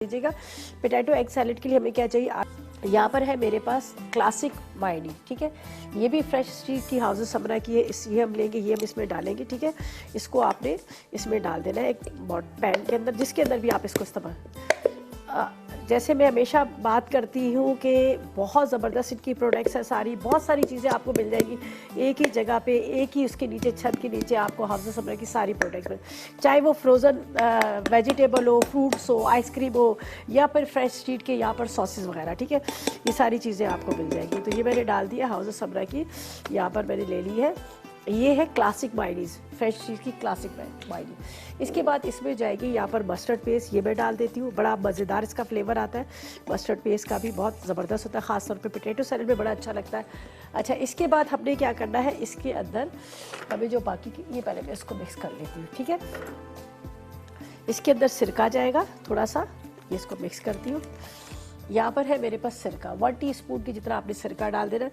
लीजिएगा। Potato egg salad के लिए हमें क्या चाहिए, यहाँ पर है मेरे पास क्लासिक मायनी, ठीक है। ये भी फ्रेश स्ट्रीट की हाउस समरा की है, ये हम लेंगे, ये हम इसमें डालेंगे, ठीक है। इसको आपने इसमें डाल देना है एक पैन के अंदर, जिसके अंदर भी आप इसको इस्तेमाल। जैसे मैं हमेशा बात करती हूँ कि बहुत ज़बरदस्त इनकी प्रोडक्ट्स है सारी, बहुत सारी चीज़ें आपको मिल जाएगी एक ही जगह पे, एक ही उसके नीचे छत के नीचे आपको हाउस समरा की सारी प्रोडक्ट्स मिल, चाहे वो फ्रोज़न वेजिटेबल हो, फ्रूट्स हो, आइसक्रीम हो, या फिर फ्रेश स्ट्रीट के यहाँ पर सॉसेस वगैरह, ठीक है। ये सारी चीज़ें आपको मिल जाएगी। तो ये मैंने डाल दिया हाउस समरा की, यहाँ पर मैंने ले ली है। ये है क्लासिक मायनीज़, फ्रेश चीज़ की क्लासिक मायनी। इसके बाद इसमें जाएगी यहाँ पर मस्टर्ड पेस्ट, ये मैं डाल देती हूँ। बड़ा मज़ेदार इसका फ्लेवर आता है मस्टर्ड पेस्ट का भी, बहुत ज़बरदस्त होता है, ख़ासतौर पे पोटैटो सैलेड में बड़ा अच्छा लगता है। अच्छा, इसके बाद हमने क्या करना है, इसके अंदर हमें जो बाकी की, ये पहले मैं इसको मिक्स कर लेती हूँ, ठीक है। इसके अंदर सिरका जाएगा थोड़ा सा, ये इसको मिक्स करती हूँ। यहाँ पर है मेरे पास सिरका, 1 टीस्पून की जितना आपने सिरका डाल देना,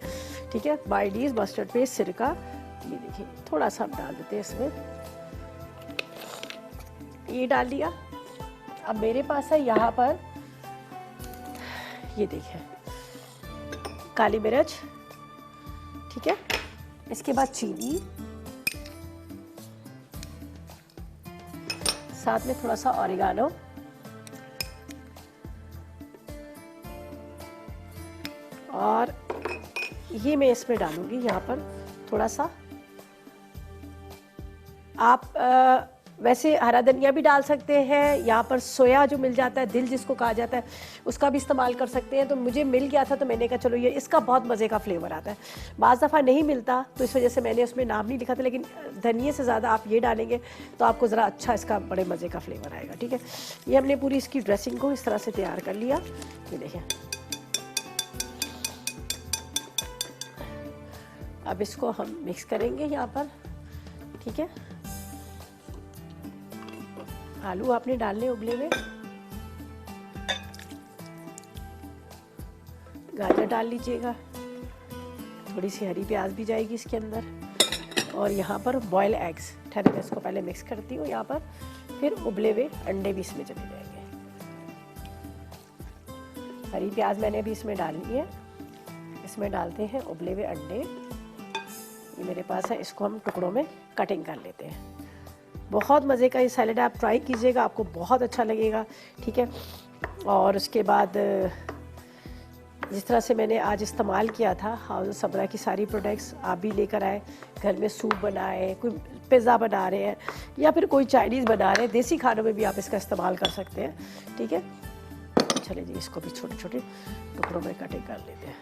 ठीक है। मायनीज़, मस्टर्ड पेस्ट, सिरका, ये देखिए थोड़ा सा हम डाल देते हैं इसमें, ये डाल दिया। अब मेरे पास है यहाँ पर, ये देखिए काली मिर्च, ठीक है। इसके बाद चीनी, साथ में थोड़ा सा ऑरिगानो, और ये मैं इसमें डालूंगी यहाँ पर थोड़ा सा। आप वैसे हरा धनिया भी डाल सकते हैं, यहाँ पर सोया जो मिल जाता है, दिल जिसको कहा जाता है, उसका भी इस्तेमाल कर सकते हैं। तो मुझे मिल गया था तो मैंने कहा चलो ये, इसका बहुत मज़े का फ्लेवर आता है। बाज़ दफ़ा नहीं मिलता तो इस वजह से मैंने उसमें नाम नहीं लिखा था, लेकिन धनिया से ज़्यादा आप ये डालेंगे तो आपको ज़रा अच्छा इसका बड़े मज़े का फ्लेवर आएगा, ठीक है। ये हमने पूरी इसकी ड्रेसिंग को इस तरह से तैयार कर लिया, ये देखें। अब इसको हम मिक्स करेंगे यहाँ पर, ठीक है। आलू आपने डालने उबले हुए, गाजर डाल लीजिएगा, थोड़ी सी हरी प्याज भी जाएगी इसके अंदर, और यहाँ पर बॉयल एग्स, ठहरे मैं इसको पहले मिक्स करती हूँ यहाँ पर, फिर उबले हुए अंडे भी इसमें चले जाएंगे। हरी प्याज मैंने भी इसमें डालनी है। इसमें डालते हैं उबले हुए अंडे, ये मेरे पास है, इसको हम टुकड़ों में कटिंग कर लेते हैं। बहुत मज़े का ये सैलेड, आप ट्राई कीजिएगा, आपको बहुत अच्छा लगेगा, ठीक है। और उसके बाद जिस तरह से मैंने आज इस्तेमाल किया था हाउस समरा की सारी प्रोडक्ट्स, आप भी लेकर आए, घर में सूप बनाए, कोई पिज़्ज़ा बना रहे हैं या फिर कोई चाइनीज़ बना रहे हैं, देसी खानों में भी आप इसका इस्तेमाल कर सकते हैं, ठीक है। चलिए जी, इसको भी छोटे छोटे टुकड़ों में कटिंग कर लेते हैं।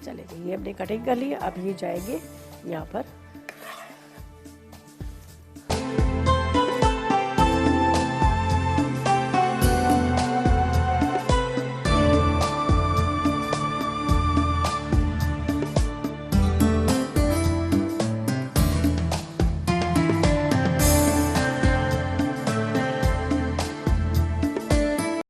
चले जी, ये हमने कटिंग कर लिया। अब ये जाएंगे यहाँ पर